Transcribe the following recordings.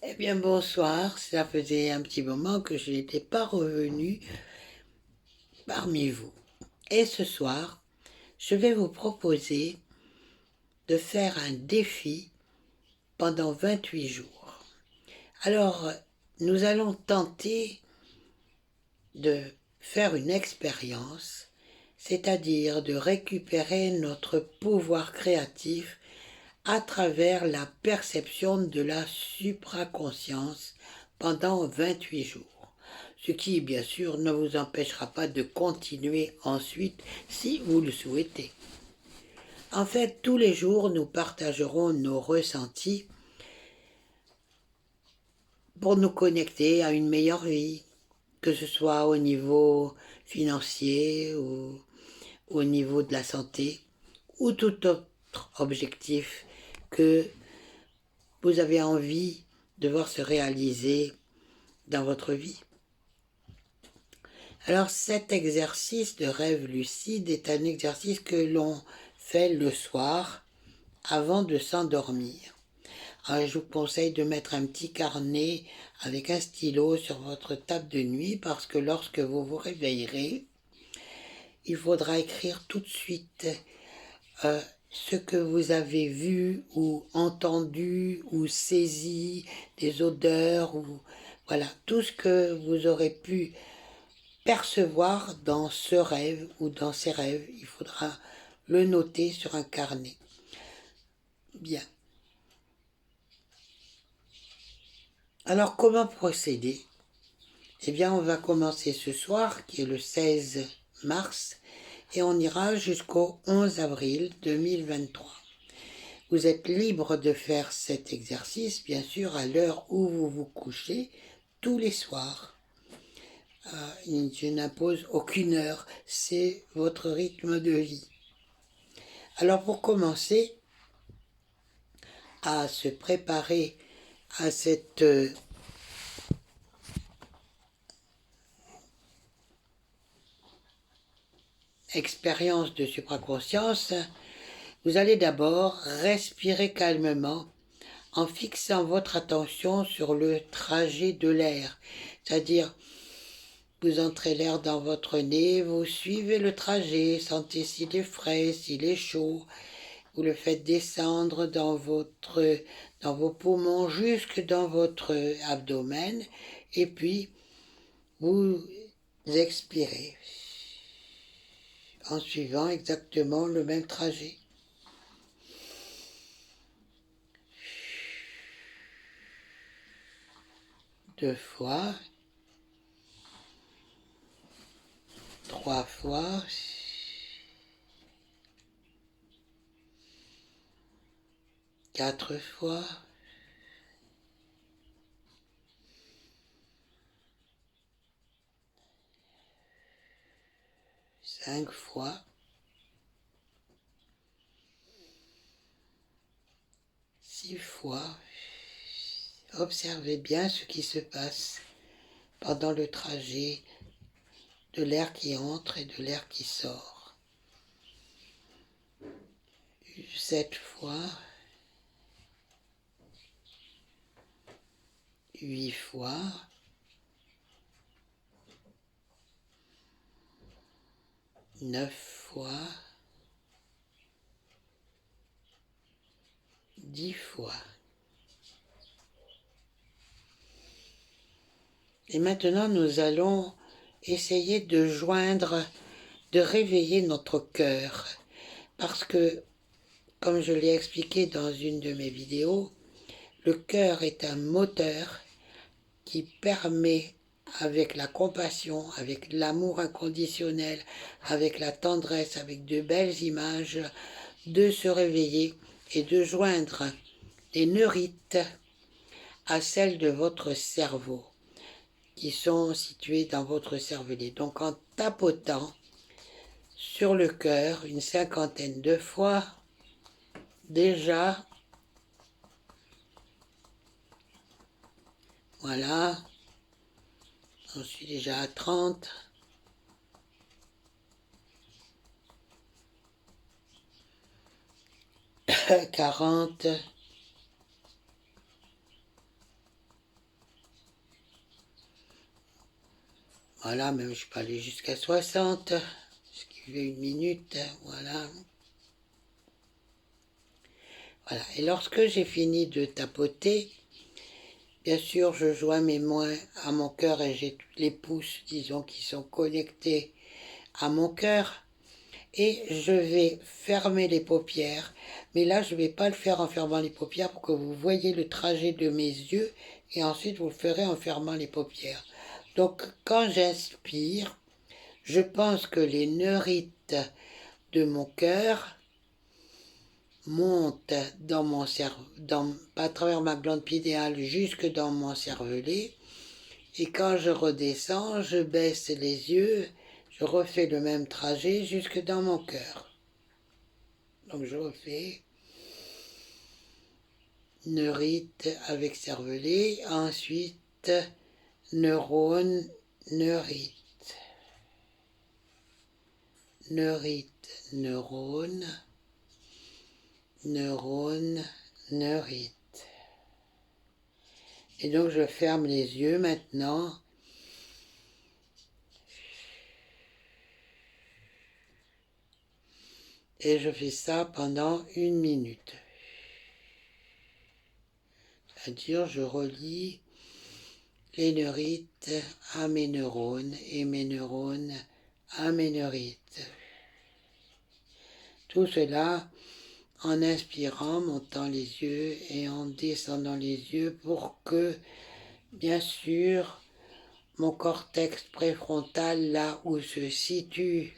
Eh bien, bonsoir. Ça faisait un petit moment que je n'étais pas revenue parmi vous. Et ce soir, je vais vous proposer de faire un défi pendant 28 jours. Alors, nous allons tenter de faire une expérience, c'est-à-dire de récupérer notre pouvoir créatif à travers la perception de la supraconscience pendant 28 jours. Ce qui, bien sûr, ne vous empêchera pas de continuer ensuite si vous le souhaitez. En fait, tous les jours, nous partagerons nos ressentis pour nous connecter à une meilleure vie, que ce soit au niveau financier ou au niveau de la santé ou tout autre objectif que vous avez envie de voir se réaliser dans votre vie. Alors cet exercice de rêve lucide est un exercice que l'on fait le soir avant de s'endormir. Alors, je vous conseille de mettre un petit carnet avec un stylo sur votre table de nuit parce que lorsque vous vous réveillerez, il faudra écrire tout de suite ce que vous avez vu ou entendu ou saisi, des odeurs ou voilà, tout ce que vous aurez pu percevoir dans ce rêve ou dans ces rêves. Il faudra le noter sur un carnet. Bien. Alors comment procéder? Eh bien, on va commencer ce soir, qui est le 16 mars, et on ira jusqu'au 11 avril 2023. Vous êtes libre de faire cet exercice, bien sûr, à l'heure où vous vous couchez, tous les soirs. Je n'impose aucune heure, c'est votre rythme de vie. Alors pour commencer à se préparer à cette expérience de supraconscience, vous allez d'abord respirer calmement en fixant votre attention sur le trajet de l'air, c'est-à-dire vous entrez l'air dans votre nez, vous suivez le trajet, sentez s'il est frais, s'il est chaud, vous le faites descendre dans vos poumons jusque dans votre abdomen, et puis vous expirez en suivant exactement le même trajet. Deux fois, trois fois, quatre fois, cinq fois, six fois. Observez bien ce qui se passe pendant le trajet de l'air qui entre et de l'air qui sort. Sept fois, huit fois, neuf fois, 10 fois. Et maintenant, nous allons essayer de joindre, de réveiller notre cœur. Parce que, comme je l'ai expliqué dans une de mes vidéos, le cœur est un moteur qui permet, avec la compassion, avec l'amour inconditionnel, avec la tendresse, avec de belles images, de se réveiller et de joindre les neurites à celles de votre cerveau, qui sont situées dans votre cervelet. Donc en tapotant sur le cœur une cinquantaine de fois, déjà, voilà, j'en suis déjà à 30, 40, Voilà, même je peux aller jusqu'à 60, ce qui fait 1 minute, voilà. Voilà, et lorsque j'ai fini de tapoter, bien sûr, je joins mes mains à mon cœur et j'ai tous les pouces, disons, qui sont connectés à mon cœur. Et je vais fermer les paupières. Mais là, je ne vais pas le faire en fermant les paupières pour que vous voyez le trajet de mes yeux. Et ensuite, vous le ferez en fermant les paupières. Donc, quand j'inspire, je pense que les neurites de mon cœur monte dans mon cerveau, à travers ma glande pinéale jusque dans mon cervelet. Et quand je redescends, je baisse les yeux, je refais le même trajet jusque dans mon cœur. Donc je refais neurite avec cervelet, ensuite neurone, neurite, neurite, neurone, neurone, neurite. Et donc je ferme les yeux maintenant. Et je fais ça pendant 1 minute. C'est-à-dire je relie les neurites à mes neurones et mes neurones à mes neurites. Tout cela en inspirant, montant les yeux et en descendant les yeux pour que, bien sûr, mon cortex préfrontal, là où se situe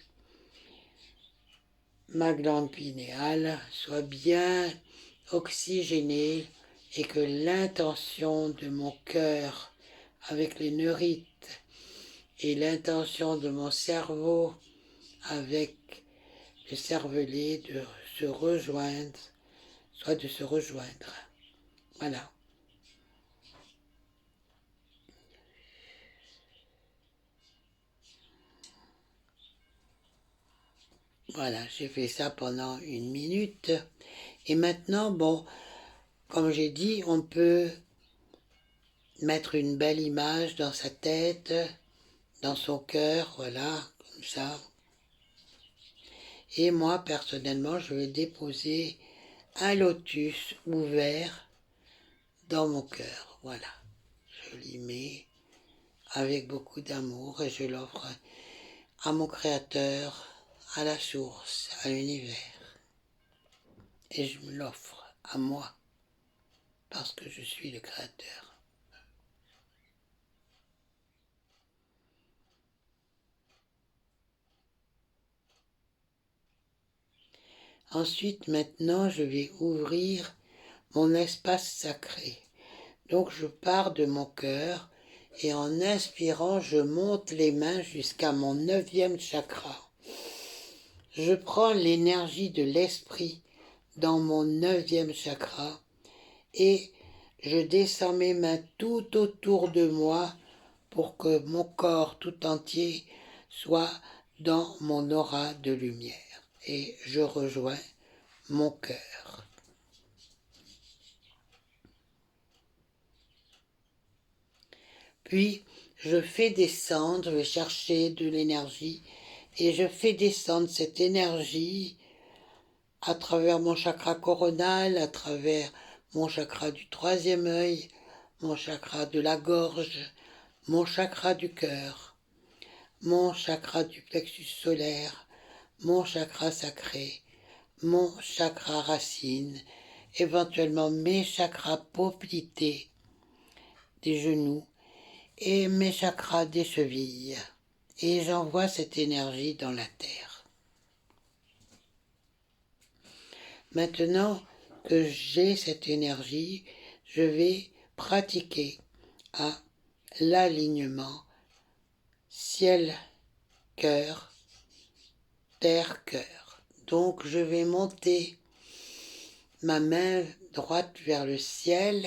ma glande pinéale, soit bien oxygéné et que l'intention de mon cœur avec les neurites et l'intention de mon cerveau avec le cervelet de se rejoindre, soit de se rejoindre. Voilà. Voilà, j'ai fait ça pendant 1 minute. Et maintenant, bon, comme j'ai dit, on peut mettre une belle image dans sa tête, dans son cœur, voilà, comme ça. Et moi, personnellement, je vais déposer un lotus ouvert dans mon cœur. Voilà. Je l'y mets avec beaucoup d'amour et je l'offre à mon Créateur, à la source, à l'univers. Et je me l'offre à moi parce que je suis le Créateur. Ensuite, maintenant, je vais ouvrir mon espace sacré. Donc, je pars de mon cœur et en inspirant, je monte les mains jusqu'à mon 9e chakra. Je prends l'énergie de l'esprit dans mon 9e chakra et je descends mes mains tout autour de moi pour que mon corps tout entier soit dans mon aura de lumière. Et je rejoins mon cœur. Puis, je fais descendre, je vais chercher de l'énergie et je fais descendre cette énergie à travers mon chakra coronal, à travers mon chakra du 3e œil, mon chakra de la gorge, mon chakra du cœur, mon chakra du plexus solaire, mon chakra sacré, mon chakra racine, éventuellement mes chakras poplités des genoux et mes chakras des chevilles. Et j'envoie cette énergie dans la terre. Maintenant que j'ai cette énergie, je vais pratiquer à l'alignement ciel-cœur, terre-cœur. Donc je vais monter ma main droite vers le ciel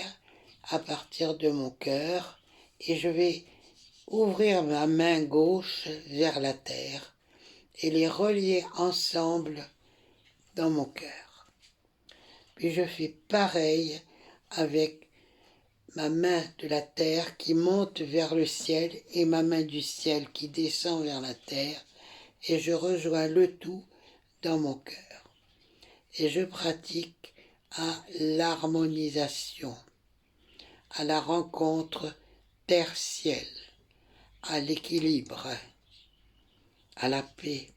à partir de mon cœur et je vais ouvrir ma main gauche vers la terre et les relier ensemble dans mon cœur. Puis je fais pareil avec ma main de la terre qui monte vers le ciel et ma main du ciel qui descend vers la terre, et je rejoins le tout dans mon cœur. Et je pratique à l'harmonisation, à la rencontre terre-ciel, à l'équilibre, à la paix,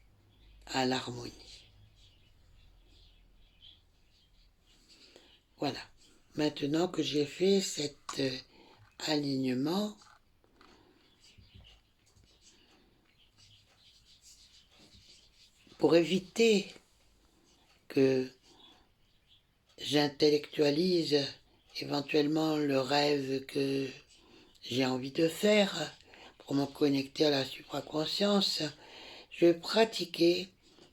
à l'harmonie. Voilà. Maintenant que j'ai fait cet alignement, pour éviter que j'intellectualise éventuellement le rêve que j'ai envie de faire, pour me connecter à la supraconscience, je vais pratiquer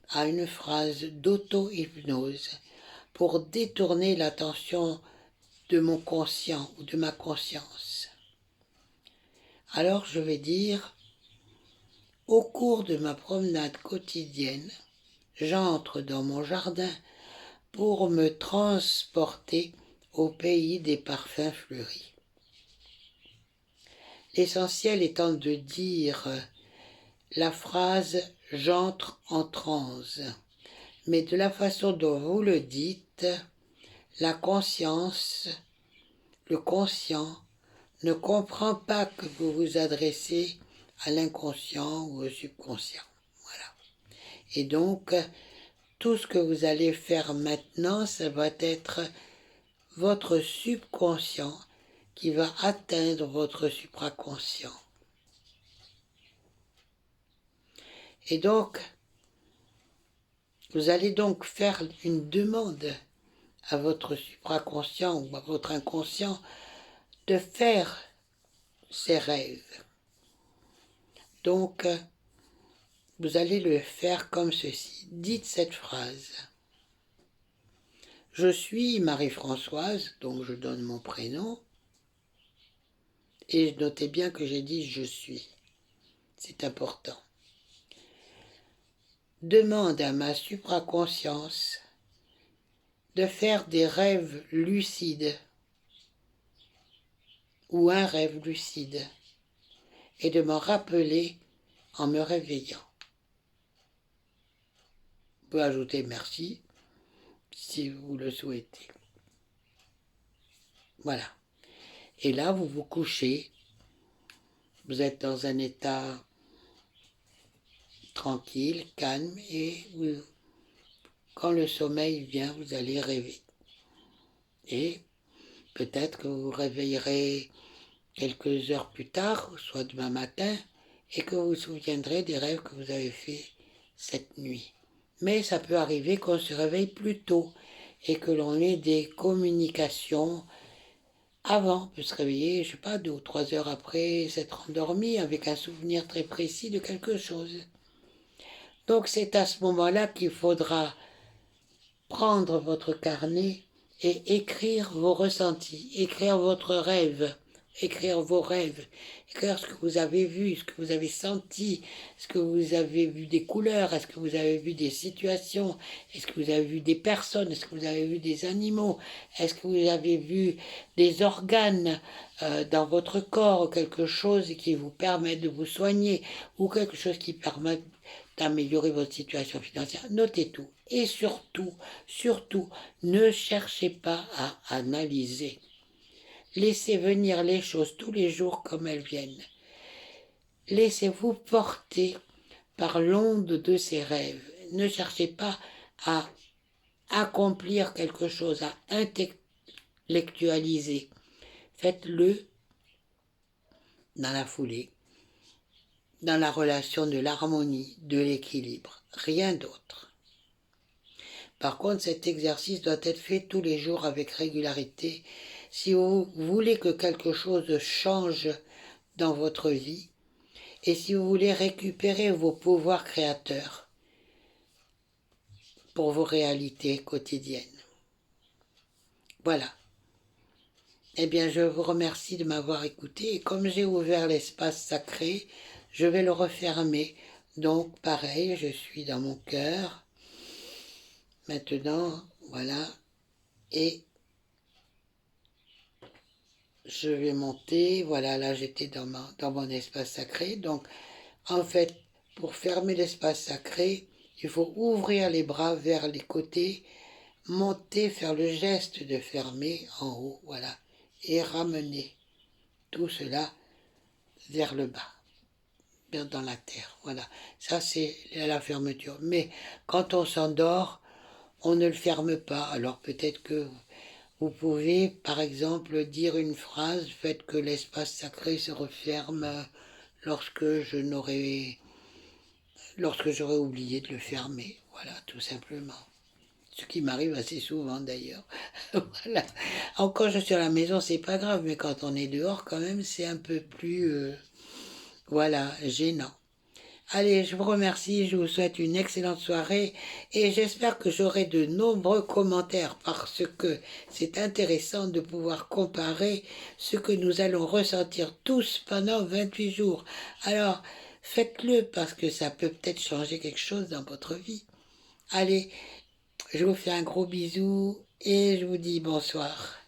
à une phrase d'auto-hypnose pour détourner l'attention de mon conscient ou de ma conscience. Alors je vais dire, au cours de ma promenade quotidienne, j'entre dans mon jardin pour me transporter au pays des parfums fleuris. L'essentiel étant de dire la phrase « j'entre en transe », mais de la façon dont vous le dites, la conscience, le conscient, ne comprend pas que vous vous adressez à l'inconscient ou au subconscient. Voilà. Et donc, tout ce que vous allez faire maintenant, ça va être votre subconscient qui va atteindre votre supraconscient. Et donc, vous allez donc faire une demande à votre supraconscient ou à votre inconscient de faire ces rêves. Donc, vous allez le faire comme ceci. Dites cette phrase. Je suis Marie-Françoise, donc je donne mon prénom. Et notez bien que j'ai dit je suis. C'est important. Demande à ma supraconscience de faire des rêves lucides ou un rêve lucide et de m'en rappeler en me réveillant. Vous pouvez ajouter merci si vous le souhaitez. Voilà. Et là, vous vous couchez. Vous êtes dans un état tranquille, calme, et quand le sommeil vient, vous allez rêver. Et peut-être que vous vous réveillerez quelques heures plus tard, soit demain matin, et que vous vous souviendrez des rêves que vous avez faits cette nuit. Mais ça peut arriver qu'on se réveille plus tôt et que l'on ait des communications avant, on peut se réveiller, je ne sais pas, 2 ou 3 heures après s'être endormi avec un souvenir très précis de quelque chose. Donc c'est à ce moment-là qu'il faudra prendre votre carnet et écrire vos ressentis, écrire votre rêve, écrire vos rêves, écrire ce que vous avez vu, ce que vous avez senti, est-ce que vous avez vu des couleurs, est-ce que vous avez vu des situations, est-ce que vous avez vu des personnes, est-ce que vous avez vu des animaux, est-ce que vous avez vu des organes dans votre corps, quelque chose qui vous permet de vous soigner ou quelque chose qui permet d'améliorer votre situation financière. Notez tout. Et surtout, surtout, ne cherchez pas à analyser. Laissez venir les choses tous les jours comme elles viennent. Laissez-vous porter par l'onde de ces rêves. Ne cherchez pas à accomplir quelque chose, à intellectualiser. Faites-le dans la foulée, dans la relation de l'harmonie, de l'équilibre, rien d'autre. Par contre, cet exercice doit être fait tous les jours avec régularité. Si vous voulez que quelque chose change dans votre vie, et si vous voulez récupérer vos pouvoirs créateurs pour vos réalités quotidiennes. Voilà. Eh bien, je vous remercie de m'avoir écouté, et comme j'ai ouvert l'espace sacré, je vais le refermer. Donc, pareil, je suis dans mon cœur. Maintenant, voilà, et je vais monter, voilà, là j'étais dans mon espace sacré, donc en fait, pour fermer l'espace sacré, il faut ouvrir les bras vers les côtés, monter, faire le geste de fermer en haut, voilà, et ramener tout cela vers le bas, vers dans la terre, voilà. Ça c'est la fermeture. Mais quand on s'endort, on ne le ferme pas. Alors peut-être que vous pouvez, par exemple, dire une phrase, faites que l'espace sacré se referme lorsque lorsque j'aurais oublié de le fermer. Voilà, tout simplement. Ce qui m'arrive assez souvent d'ailleurs. Voilà. Quand je suis à la maison, c'est pas grave, mais quand on est dehors, quand même, c'est un peu plus, voilà, gênant. Allez, je vous remercie, je vous souhaite une excellente soirée et j'espère que j'aurai de nombreux commentaires parce que c'est intéressant de pouvoir comparer ce que nous allons ressentir tous pendant 28 jours. Alors, faites-le parce que ça peut peut-être changer quelque chose dans votre vie. Allez, je vous fais un gros bisou et je vous dis bonsoir.